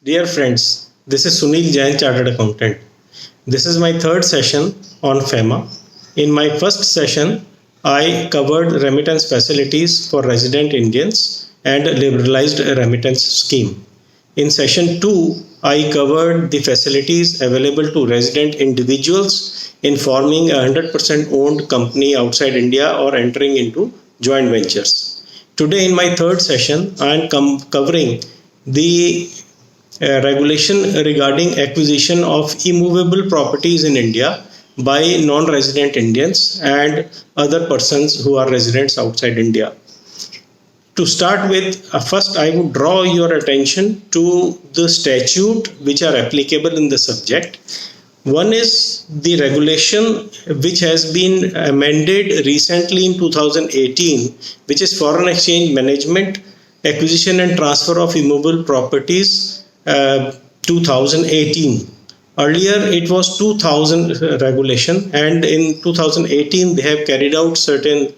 Dear friends, this is Sunil Jain, Chartered Accountant. This is my third session on FEMA. In my first session, I covered remittance facilities for resident Indians and liberalized remittance scheme. In session 2, I covered the facilities available to resident individuals in forming a 100% owned company outside India or entering into joint ventures. Today, in my third session, I am covering the regulation regarding acquisition of immovable properties in India by non-resident Indians and other persons who are residents outside India. To start with, first I would draw your attention to the statute which are applicable in the subject. One is the regulation which has been amended recently in 2018, which is Foreign Exchange Management, Acquisition and Transfer of Immovable Properties 2018. Earlier it was 2000 regulation, and in 2018 they have carried out certain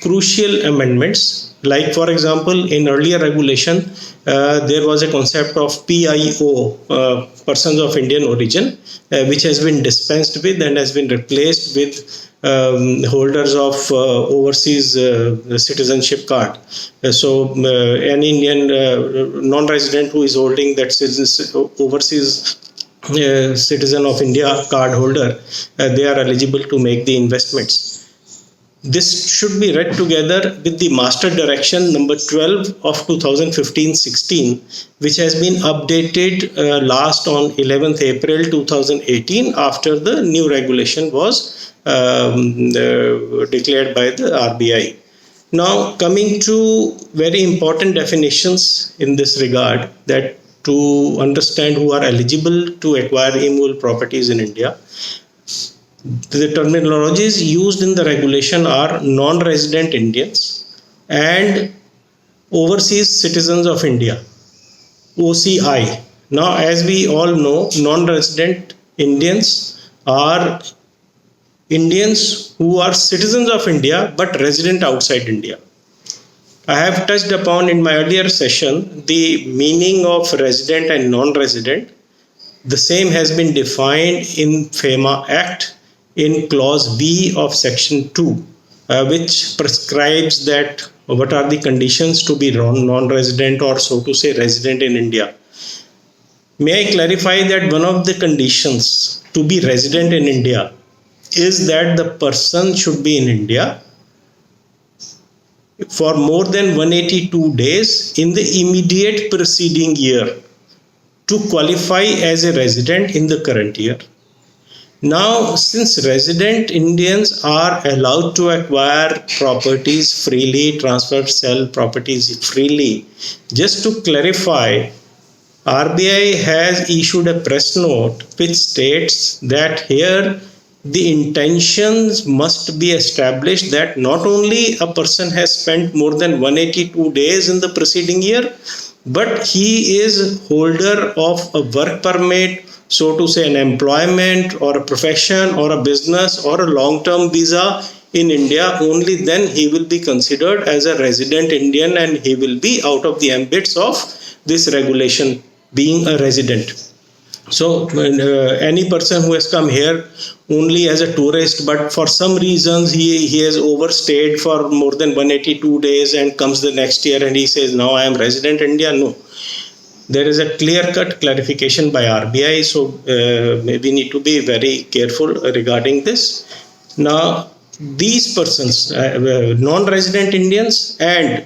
crucial amendments. Like, for example, in earlier regulation there was a concept of PIO, persons of Indian origin, which has been dispensed with and has been replaced with holders of overseas citizenship card. So an Indian non-resident who is holding that overseas citizen of India card holder, they are eligible to make the investments. This should be read together with the Master Direction number 12 of 2015-16, which has been updated last on 11th April 2018 after the new regulation was declared by the RBI. Now, coming to very important definitions in this regard, that to understand who are eligible to acquire immovable properties in India. The terminologies used in the regulation are non-resident Indians and overseas citizens of India, OCI. Now, as we all know, non-resident Indians are Indians who are citizens of India but resident outside India. I have touched upon in my earlier session the meaning of resident and non-resident. The same has been defined in FEMA Act in clause B of section 2, which prescribes that what are the conditions to be non-resident, or so to say resident in India. May I clarify that one of the conditions to be resident in India is that the person should be in India for more than 182 days in the immediate preceding year to qualify as a resident in the current year. Now, since resident Indians are allowed to acquire properties freely, transfer, sell properties freely, just to clarify, RBI has issued a press note which states that here the intentions must be established that not only a person has spent more than 182 days in the preceding year, but he is holder of a work permit, so to say an employment or a profession or a business or a long-term visa in India. Only then he will be considered as a resident Indian and he will be out of the ambits of this regulation, being a resident. So any person who has come here only as a tourist, but for some reasons he has overstayed for more than 182 days and comes the next year and he says, now I am resident India. No. There is a clear-cut clarification by RBI, so we need to be very careful regarding this. Now, these persons, non-resident Indians and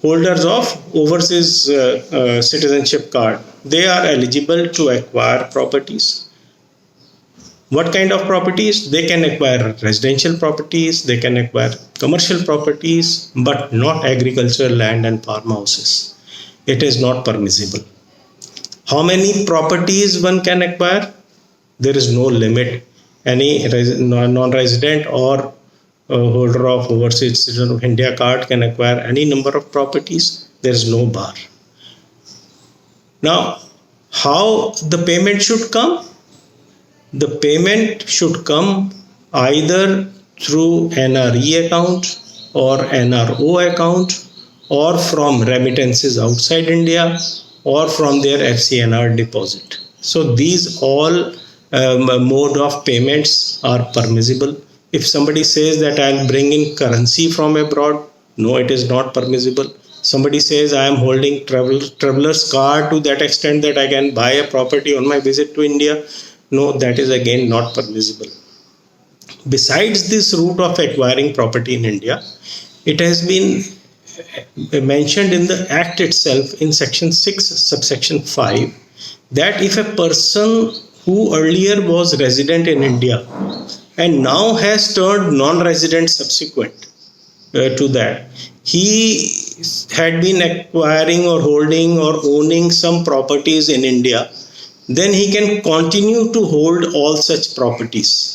holders of overseas citizenship card, they are eligible to acquire properties. What kind of properties? They can acquire residential properties, they can acquire commercial properties, but not agricultural land and farmhouses. It is not permissible. How many properties one can acquire? There is no limit. Any non-resident or holder of overseas citizen of India card can acquire any number of properties. There is no bar. Now, how the payment should come? The payment should come either through NRE account or NRO account, or from remittances outside India, or from their FCNR deposit. So these all mode of payments are permissible. If somebody says that I'll bring in currency from abroad, no, it is not permissible. Somebody says I am holding traveler's card to that extent that I can buy a property on my visit to India, no, that is again not permissible. Besides this route of acquiring property in India, it has been mentioned in the Act itself in Section 6, subsection 5, that if a person who earlier was resident in India and now has turned non-resident subsequent to that, he had been acquiring or holding or owning some properties in India, then he can continue to hold all such properties.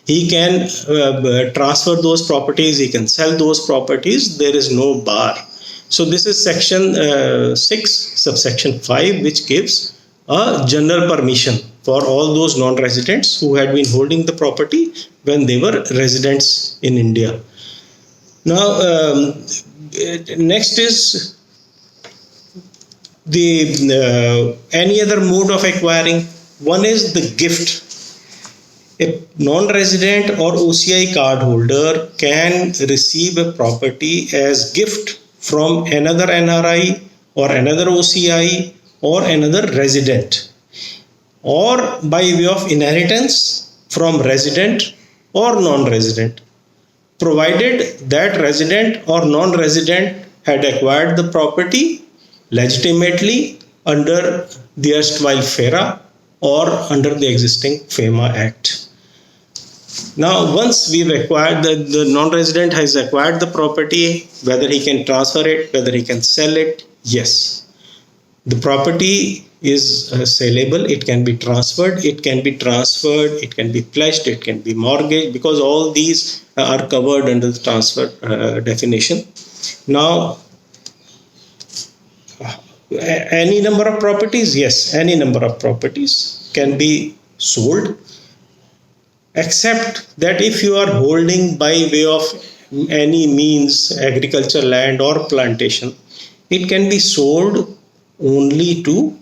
He can transfer those properties, he can sell those properties, there is no bar. So this is section 6, subsection 5, which gives a general permission for all those non-residents who had been holding the property when they were residents in India. Now, next is the any other mode of acquiring. One is the gift. A non-resident or OCI card holder can receive a property as gift from another NRI or another OCI or another resident, or by way of inheritance from resident or non-resident, provided that resident or non-resident had acquired the property legitimately under the erstwhile FERA or under the existing FEMA Act. Now, once we've acquired, the non-resident has acquired the property, whether he can transfer it, whether he can sell it, yes. The property is saleable, it can be transferred, it can be pledged, it can be mortgaged, because all these are covered under the transfer definition. Now, any number of properties, yes, any number of properties can be sold, except that if you are holding by way of any means agriculture land or plantation, it can be sold only to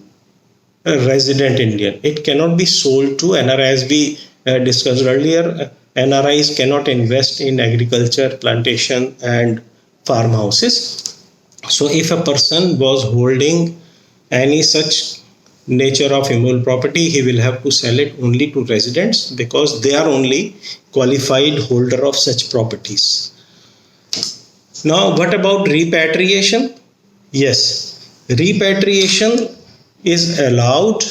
a resident Indian. It cannot be sold to NRI. As we discussed earlier, NRIs cannot invest in agriculture, plantation and farmhouses. So if a person was holding any such nature of immovable property, he will have to sell it only to residents, because they are only qualified holder of such properties. Now, what about repatriation? Yes, repatriation is allowed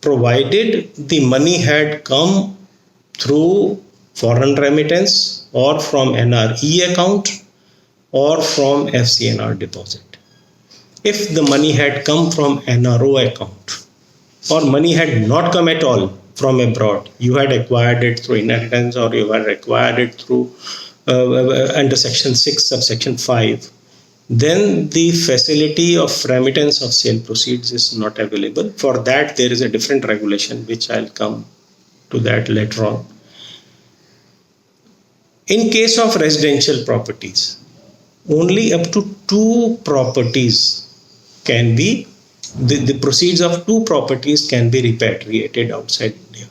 provided the money had come through foreign remittance or from NRE account or from FCNR deposit. If the money had come from NRO account, or money had not come at all from abroad, you had acquired it through inheritance or you had acquired it through under section 6 subsection 5, then the facility of remittance of sale proceeds is not available. For that there is a different regulation, which I'll come to that later on. In case of residential properties, only up to 2 properties can be, the proceeds of 2 properties can be repatriated outside India.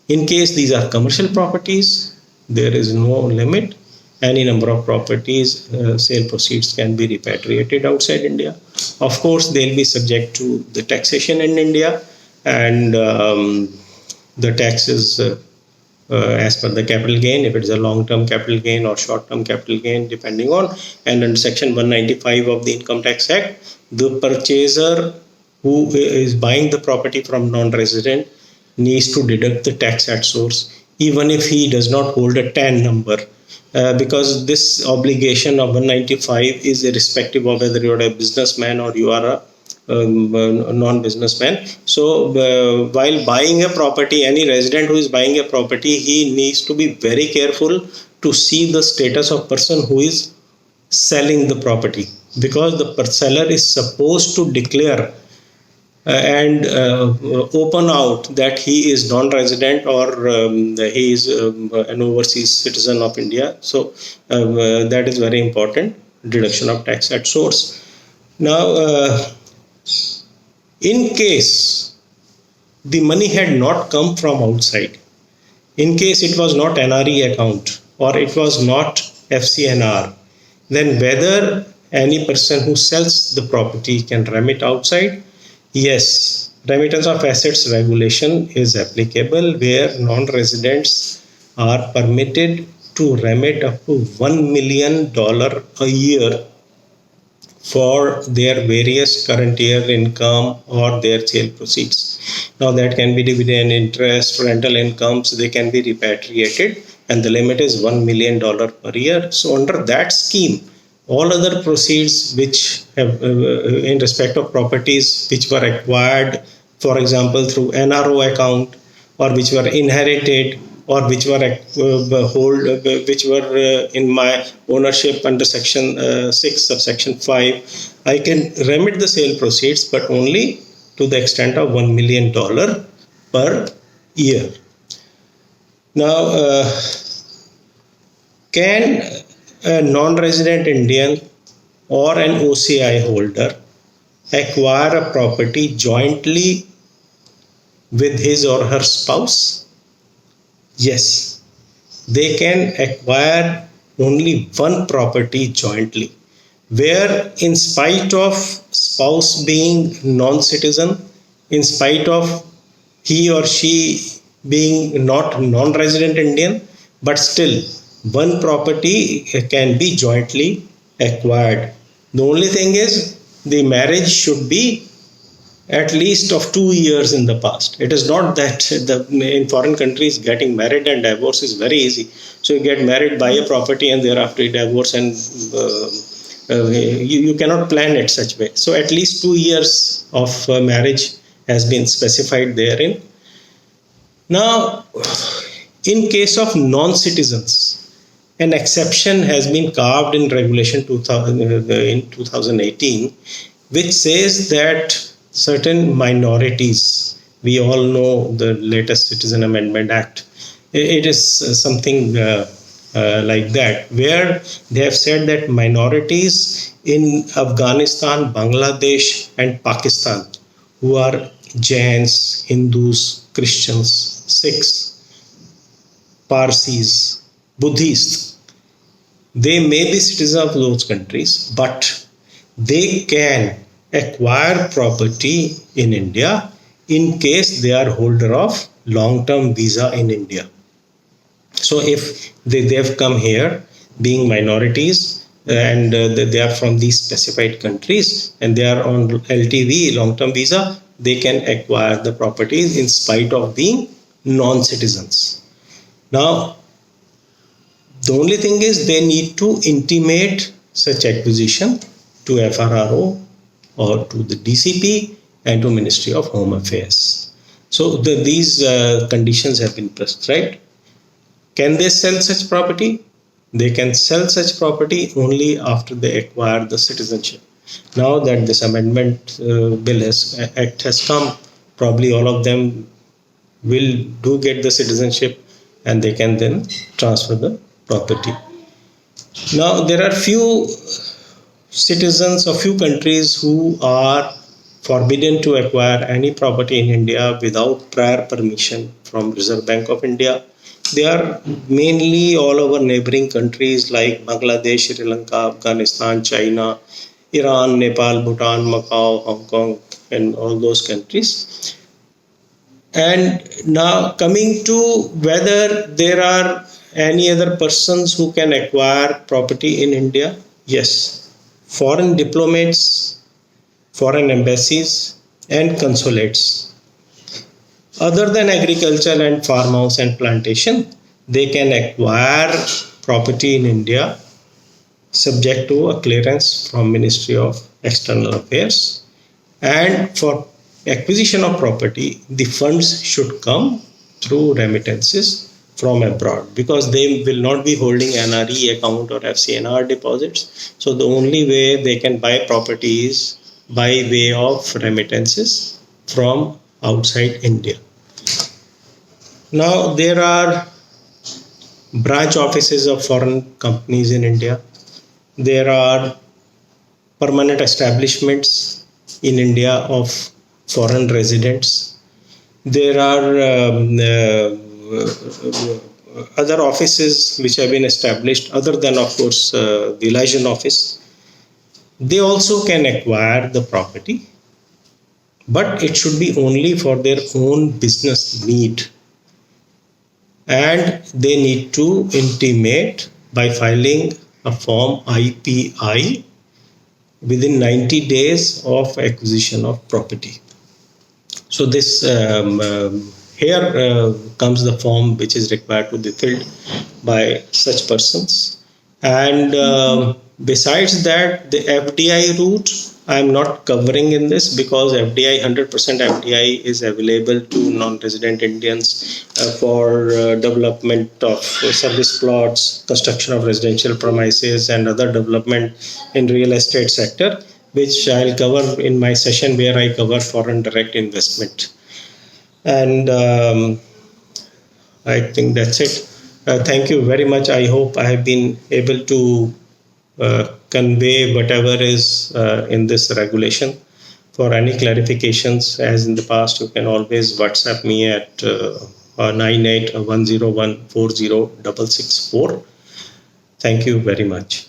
In case these are commercial properties, there is no limit. Any number of properties, sale proceeds can be repatriated outside India. Of course, they'll be subject to the taxation in India, and the tax is as per the capital gain, if it is a long-term capital gain or short-term capital gain, depending on. And under section 195 of the Income Tax Act, the purchaser who is buying the property from non-resident needs to deduct the tax at source, even if he does not hold a TAN number, because this obligation of 195 is irrespective of whether you are a businessman or you are a non-businessman. So while buying a property, any resident who is buying a property, he needs to be very careful to see the status of person who is selling the property, because the seller is supposed to declare and open out that he is non-resident or he is an overseas citizen of India. So that is very important, deduction of tax at source. Now, In case the money had not come from outside, in case it was not NRE account or it was not FCNR, then whether any person who sells the property can remit outside? Yes, remittance of assets regulation is applicable where non-residents are permitted to remit up to $1 million a year for their various current year income or their sale proceeds. Now that can be dividend, interest, rental incomes, they can be repatriated, and the limit is $1 million per year. So under that scheme, all other proceeds which have in respect of properties which were acquired, for example through NRO account, or which were inherited, or which were which were in my ownership under section 6 subsection 5, I can remit the sale proceeds, but only to the extent of $1 million per year. Now can a non-resident Indian or an OCI holder acquire a property jointly with his or her spouse? Yes, they can acquire only one property jointly, where in spite of spouse being non-citizen, in spite of he or she being not non-resident Indian, but still one property can be jointly acquired. The only thing is the marriage should be at least of 2 years in the past. It is not that in foreign countries getting married and divorce is very easy. So you get married, buy a property, and thereafter you divorce, and you cannot plan it such way. So at least 2 years of marriage has been specified therein. Now, in case of non-citizens, an exception has been carved in Regulation 2000 in 2018, which says that certain minorities, we all know the latest Citizen Amendment Act, it is something like that, where they have said that minorities in Afghanistan, Bangladesh and Pakistan, who are Jains, Hindus, Christians, Sikhs, Parsis, Buddhists, they may be citizens of those countries, but they can acquire property in India in case they are holder of long-term visa in India. So if they have come here being minorities and they are from these specified countries and they are on LTV, long-term visa, they can acquire the properties in spite of being non-citizens. Now, the only thing is they need to intimate such acquisition to FRRO or to the DCP and to Ministry of Home Affairs. So these conditions have been prescribed. Can they sell such property? They can sell such property only after they acquire the citizenship. Now that this amendment act has come, probably all of them will get the citizenship and they can then transfer the property. Now there are few citizens of few countries who are forbidden to acquire any property in India without prior permission from Reserve Bank of India. They are mainly all over neighboring countries like Bangladesh, Sri Lanka, Afghanistan, China, Iran, Nepal, Bhutan, Macau, Hong Kong, and all those countries. And now coming to whether there are any other persons who can acquire property in India, yes, foreign diplomats, foreign embassies and consulates. Other than agriculture and farmhouse and plantation, they can acquire property in India subject to a clearance from Ministry of External Affairs. And for acquisition of property, the funds should come through remittances from abroad, because they will not be holding NRE account or FCNR deposits. So the only way they can buy property is by way of remittances from outside India. Now there are branch offices of foreign companies in India. There are permanent establishments in India of foreign residents. There are other offices which have been established other than, of course, the liaison office. They also can acquire the property, but it should be only for their own business need, and they need to intimate by filing a form IPI within 90 days of acquisition of property. So this here comes the form which is required to be filled by such persons. And besides that, the FDI route I am not covering in this, because FDI 100% FDI is available to non-resident Indians for development of service plots, construction of residential premises, and other development in real estate sector, which I'll cover in my session where I cover foreign direct investment. And I think that's it. Thank you very much. I hope I have been able to convey whatever is in this regulation. For any clarifications, as in the past, you can always WhatsApp me at 9810140664. Thank you very much.